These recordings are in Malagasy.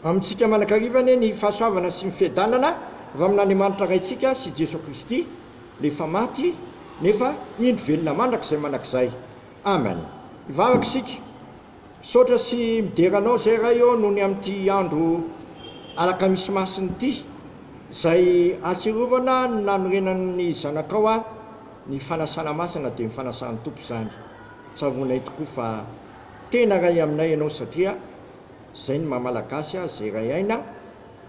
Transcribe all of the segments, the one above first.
Amintsika manankarivany ny fahasoavana sy ny fiadanana avy amin'Andriamanitra raitsika sy Jesosy Kristy lefa maty nefa indro velona mandrakizay manakizay. Amen. Ivavaka isika misaotra sy mideranao zay raha eo noho ny amin'ity andro alakamisy masiny ity izay atsirovana ny nanorenan'ny zanakao ny fanasana masina dia ny fanasan'ny tompo izany. Tsavonay tokoa fa tena ray aminay ianao satria izay ny mamalagasy izay ray aina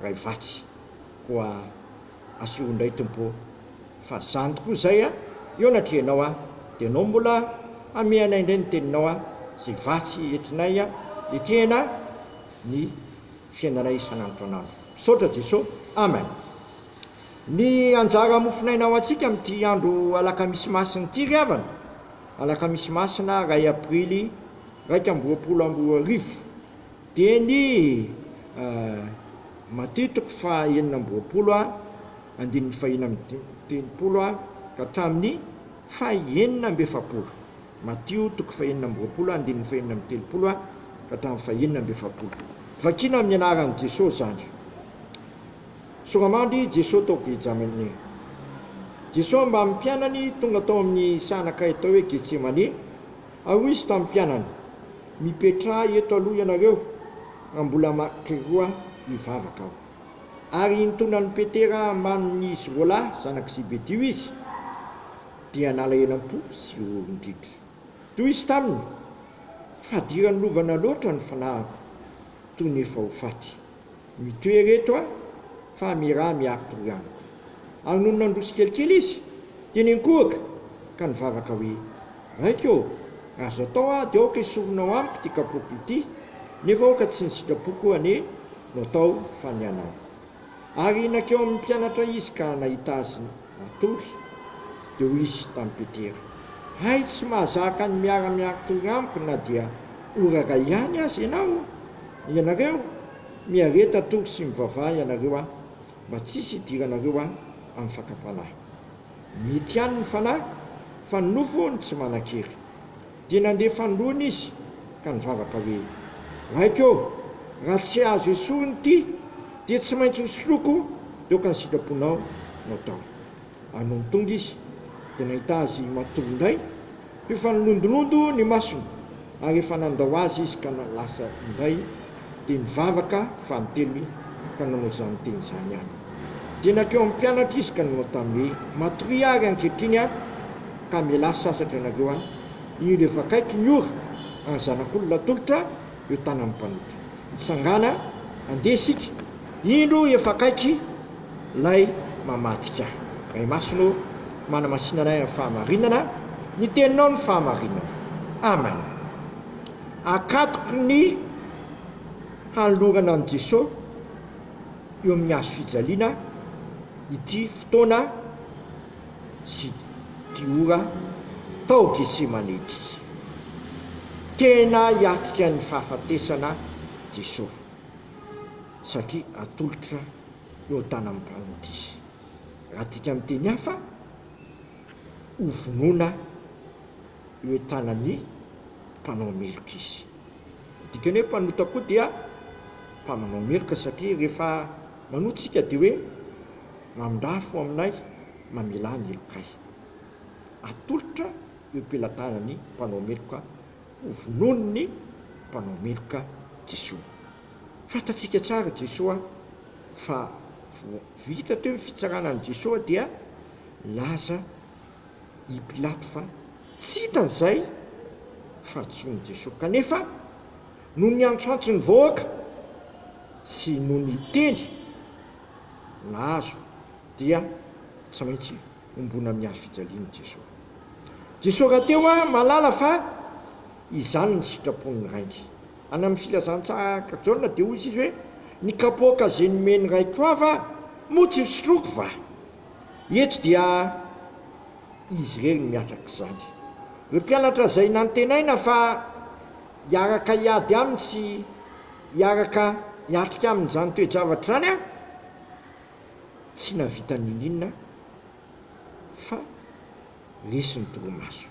ray vatsy koa asirondray tompo fa zany tokoa izay eo natrehanao dia anao mbola ameanay indray ny teninao izay vatsy entinay etehana ny fiainanay isan'andro anandro. Misaotra Jesosy. Amen. Ny anjara mofinainao antsika amin'ity andro alakamisy masina ity ry havana. Alakamisy masina 2 aprily 2022 dia ny matitoko fa 20 andin'ny fahina telopolo ka hatramin'ny fahenina amby efapolo. Matio toko fahenina amby roapolo andin'ny fahenina amby telopolo ka hatramin'ny fahenina amby efapolo. Vakina amin'ny anaran'i Jesosy zany. Soramandry Jesosy tao Getsemane. Jesosy mba mpianany tonga tao amin'ny sanakay tao hoe Getsemane. Ao izy tamin'ny mpianany, mipetra eto aloha ianareo mbola makeroa hivavaka aho. Ary nitondrany Petera ambany zolahy zanak' Zebedio izy dia nala elam-po sy orondritra. Toy izy taminy, fadirany lovana loatra ny fanahiko toy ny efa ho faty. Mitoereto fa miraha miaro toroaniko. Ary noho nandroso kelikely izy dia nenkohaka ka nivavaka hoe, raiko azo atao dia aoka isoronao amiko ty kapoky ity, nefa aoka tsy ny sitrapoko ane no atao fanianao. Ary nakeo amin'ny mpianatra izy ka nahita azy natory dia hoy izy tamin'ny Petera, hay tsy mahazaka ny miara-miaro tory amiko na dia orara ihany azy ianareo miareta tory sy mivavaha ianareo mba tsisy hidiranareo amin'ny fakapanahy. Mety ihany ny fanahy fa ny nofo ny tsy manan-kery. Dia nandeha fanoloana izy ka nivavaka hoe, raiko raha tsy azo esoriny ity dia tsy maintsy hosoloko dia oka ny sitraponao no atao. Ary no tonga izy dia nahita azy matory indray, efa nilondolondo ny masony. Ary efa nandao azy izy ka lasa indray dia nivavaka fanontely ka nanao izany teny izany ihany. Dia nakeo amin'ny mpianatra izy ka nanao tamin'ny hoe, matory ary ankehitriny ka miala sasatra ianareo io rehefa kaiky ny ora any zanak'olona tolotra eo tany amin'ny mpanotra. Nitsangana andeha isika, indro efa kaiky lay mamatika. Ray masino manamasinanay amin'ny fahamarinana, ny teninao ny fahamarinana. Amen. Akatoko ny hanolorana an' Jesosy eo amin'ny hazo fijaliana ity fotoana sy ty ora tao Getsemane ity. Tena hiatika ny fahafatesana Jesosy satria atolotra eo tany amin'ny mpanota izy. Raha tika amin'ny teny hafa, hovonona eo tanan'ny mpanao meloka izy. Dikany hoe mpanota koa dia mpamanao meloka satria rehefa manotsika dia hoe mamindafo aminay mamela ny elokay. Atolotra eo ampelantanan'ny mpanao meloka, hovonon'ny mpanao meloka Jesosy. Fantatsika tsara Jesosy fa vita teo ny fitsaranan'i Jesosy dia laza i Pilato fa tsy hitan'izay fa tsony Jesosy. Kanefa noho ny antsoantso ny vahoaka sy noho ny teny nahazo dia tsy maintsy ombona amin'ny hazo fijaliany Jesosy. Jesosy raha teo malala fa izany ny sitrapon'ny rainy. Any amin'ny filazantsara Jaona dia hoy izy hoe, ny kapoaka izay nomeny raiko ava moa tsy hosoloko va. Eto dia izy rery ny miatraka izany. Ireo mpianatra izay nantenaina fa hiaraka hiady aminy sy hiaraka hiatrika amin'izany toe-javatra zany tsy navita n'inona fa resy ny toromaso.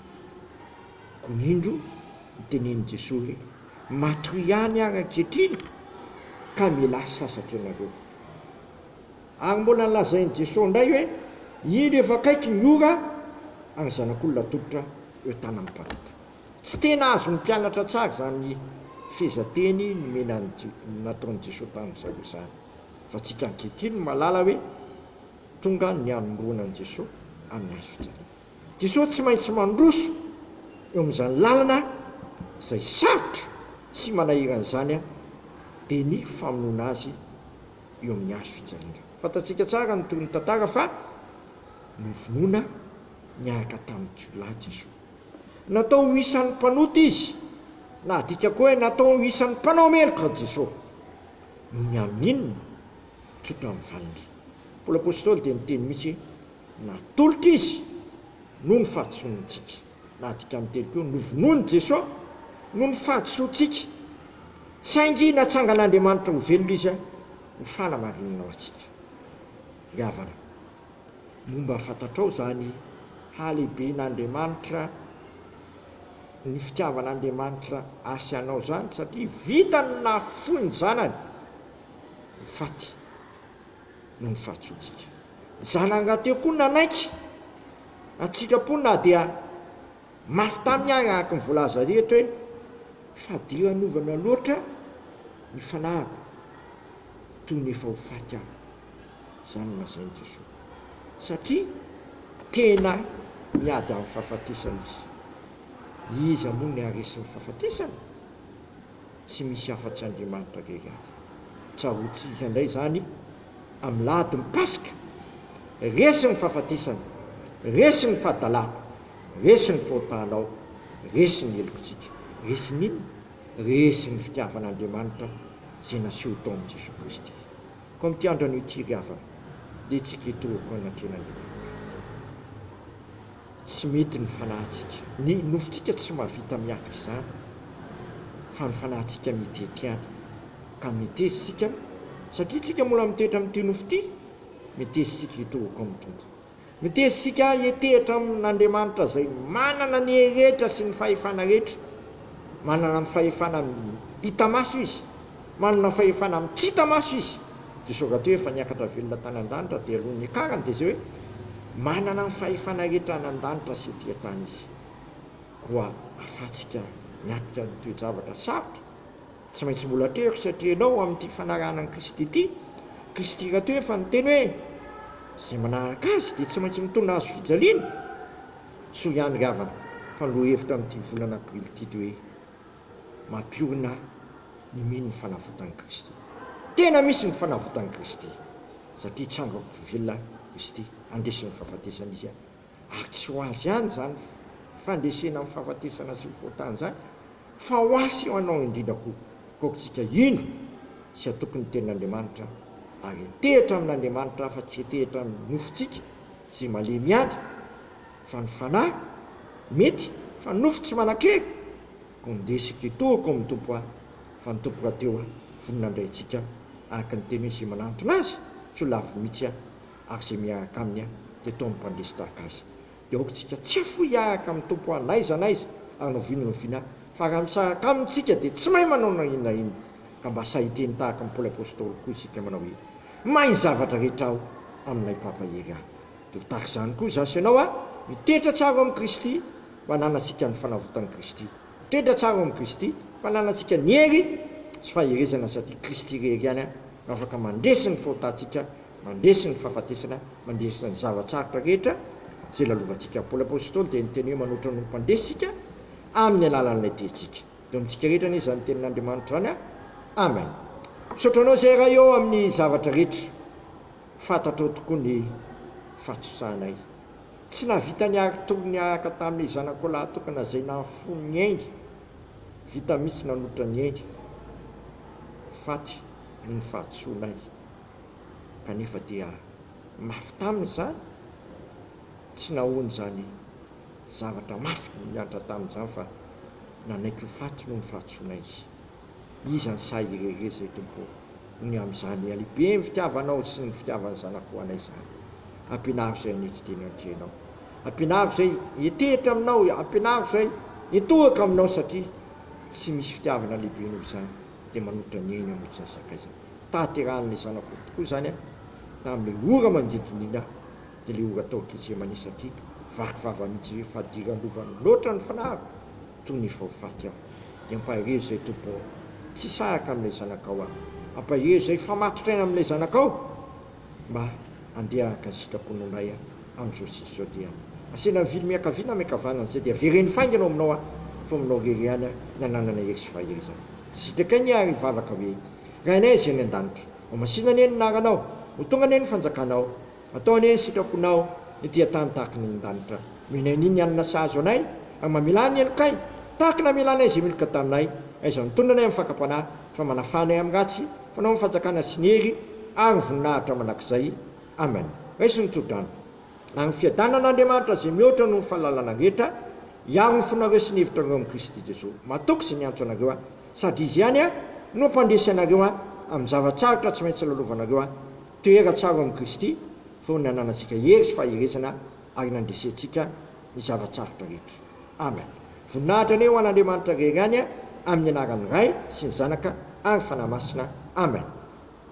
Konindro ny tenen'i Jesosy hoe, matory ihany ary ankehitriny ka mila sasatra anareo. Agny mbola nalazainy Jesosy indray hoe ino efa akaiky ny ora agny zanak'olona tolotra eo tany amin'ny mpanota. Tsy tena azo ny mpianatra tsara zany fehezanteny nomena nataon'i Jesosy tamin'izareo izany, fa tsika ankehitriny malala hoe tonga ny hanomroana an'i Jesosy amin'ny hazo fijaliana. Jesosy tsy maintsy mandroso eo amin'izany lalana izay sarotra sy manahiran'izany dia ny famonoana azy eo amin'ny hazo fijaliana. Fantatsika tsara ny toy ny tantara fa novonoana niaraka tamin'ny jiolahy Jesosy. Natao ho isan'ny mpanota izy, na adika koa hoe natao ho isan'ny mpanao meloka Jesosy, no ny amin'inona tsotra amin'ny valiny. Paoly apôstôly dia niteny mihitsy natolotra izy no ny fahatsonitsika, na adika amin'ny teny koa novonoany Jesosy no ny fahatsontsika, saingy natsangan'Andriamanitra ho velona izy ho fanamarinana ho atsika. Gavana, momba fantatrao zany halehiben'Andriamanitra, ny fitiavan'Andriamanitra asy anao zany, satria vitany nafoy ny zanany ho faty no ny fahatsontsika. Zanany raha teo koa nanaiky atsika po na dia mafy tamin'ny araka ny voalaza rehetra hoe fadio anovana loatra ny fanahiko toy ny efa ho faty aho, zany lazainy Jesosy, satria tena miady amin'ny fahafatesana izy. Iza moa ny aresin'ny fahafatesana? Tsy misy afa-tsy Andriamanitra rehetra. Tsarotsika indray zany amin'ny lahady ny Pasika, resy ny fahafatesana, resy ny fahadalako, resy ny fahotanao, resy ny helokotsika, resy n'inona? Resy ny fitiavan'Andriamanitra izay naseho tao amin'i Jesosy Kristy. Ko amin'ity andro an'ity gavana dia tsika hitoroko ananken'Andriamanitra. Tsy mety ny fanahintsika, ny nofotsika tsy mahavita miakatra izany, fa ny fanahintsika mitetiany ka mitezitsika, satria tsika mbola mitoetra amin'ity nofo ity, mitezitsika hitoroko amin'ny Tompo, mitezitsika hitehitra amin'Andriamanitra izay manana ny heretra sy ny fahefana rehetra, manana ny fahefana hita maso izy, manana ny fahefana amin'ny tsy hita maso izy. Jesosy rahateo efa niakatra velona tany an-danitra dia alohan'ny akarany dia zay hoe manana ny fahefana rehetra any an-danitra sy etỳ tany izy. Koa ahafahantsika miatika ny toe-javatra sarotra, tsy maintsy mbola teriko satria ianao amin'ity fanarahana ny Kristy ity, Kristy rahateo efa niteny hoe izay manaraka azy dia tsy maintsy mitondra azo fijaliana. So ihany gavana fa loha hevitra amin'ity volana aprily ity dia hoe mampiorina ny mino ny fanavotan'i Kristy. Tena misy ny fanavotan'i Kristy, satria tsangako velona Kristy andesiny fahafatesana izy ary tsy ho azy ihany zany fandresena amin'ny fahafatesana sy fahotana zany, fa ho asy eo anao indrindra koa. Kokotsika ino sy atoko ny tenin'Andriamanitra ary hitehitra amin'Andriamanitra fa tsy hitehitra amin'ny nofotsika sy malemy ihany, fa ny fanahy mety fa nofo tsy manan-kely, ko ndesika hitoroko amin'ny Tompo fa ny Tompo rahateo vonona indray antsika araka ny teny hoe izay manantona azy tsy ho lafo mihitsy ary izay miaraka aminy dia tao amin'ny mpandresy tahaka azy. Dia aokontsika tsy afoy hiaraka amin'ny Tompo naiza naiza ary noviana noviana, fa raha misaraka amintsika dia tsy mahay manao na inona inona, ka mba sahiteny tahaka amin'ny Paoly apôstôly koa isika manao hoe mahay zavatra rehetra aho aminay pampahery aho. Dia ho tahaka izany koa zasy ianao mitetra tsara amin'ny Kristy mba hanantsika ny fanavotan'i Kristy, mitetra tsara amin'ny Kristy mba hanantsika ny hery sy faherezana, satria Kristy rery ihany afaka mandresy ny fahotantsika, mandresy ny fahafatesana, mandresy ny zavatsarotra rehetra izay lalovantsika. Paoly apôstôly dia niteny hoe manoatra no mpandresitsika amin'ny alalan'ilay tentsika. Dia amintsika rehetra anie izany tenin'Andriamanitra zany amen. Misaotranao izay raha eo amin'ny zavatra rehetra, fantatrao tokoa ny fahatsosanay. Tsy navita niaraka tamin'ny zanako lahy tokana izay nafony ny ainy, vita mihitsy nanotra ny ainy, faty no ny fahatsoanay, kanefa dia mafy taminy zany, tsy nahoany zany zavatra mafy nianatra tamin'izany, fa nanaiky ho faty no ny fahatsoanay. Iza ny sahy irere zay Tompo ny amin'izany alibe ny fitiavanao sy ny fitiavan'ny zanako anay zany. Ampianaro izay anety teny andrenao, ampianaro izay hitehitra aminao, ampianaro izay hitoraka aminao, satria tsy misy fitiavana lehibe noho izany dia manotra ny eny amitsy ny sakaizany. Taterahan'ilay zanako tokoa zany tamin'ilay ora manodidina dia ilay ora tao Getsemani satria vakivava mihitsy hoe fahadiran-lovany loatra ny fanahy toy ny fahofaty aho. Dia ampahery zay tompo tsy sahaka amin'ilay zanakao aho, ampahery zay famatotra aina amin'ilay zanakao mba andeha araka ny sitraponao indray amin'izao sisy zao. Dia asena mivily miakaviana miakavanana zay dia vereny fainganao aminao fa aminao rery ihany ny ananana hery sy faherizana. Sitraka ny ary vavaka hoe raha inay zay ny an-danitra, ho masina ane ny naranao, ho tonga ane ny fanjakanao, atao ane ny sitraponao ity tany tahaka ny an-danitra. Minay niny anana sahazo anay ary mamilà ny enokay tahaka na milanay zay milika taminay, aiza mitondra anay amin'ny fakapanahy fa manafanay amin'ny ratsy fanao amin'ny fanjakana sy ny hery ary voninahitra manakizay. Amen. Raisy ny todrano amin'ny fiadanan'Andriamanitra zay mihoatra noho ny fahalalana rehetra iaro ny fonareo sy ny hevitrareo amin'ny Kristy Jesosy. Matoky zay ny antso anareo sady izy ihany no ampandresy anareo amin'ny zavatsarotra tsy maintsy lalovanareo toera tsara amin'ny Kristy fa ny ananantsika hery sy faherezana ary nandresentsika ny zavatsarotra rehetra. Amen. Voninahitra ane ho an'Andriamanitra rery ihany amin'ny anaran'ny Ray sy ny Zanaka ary fanahy masina. Amen.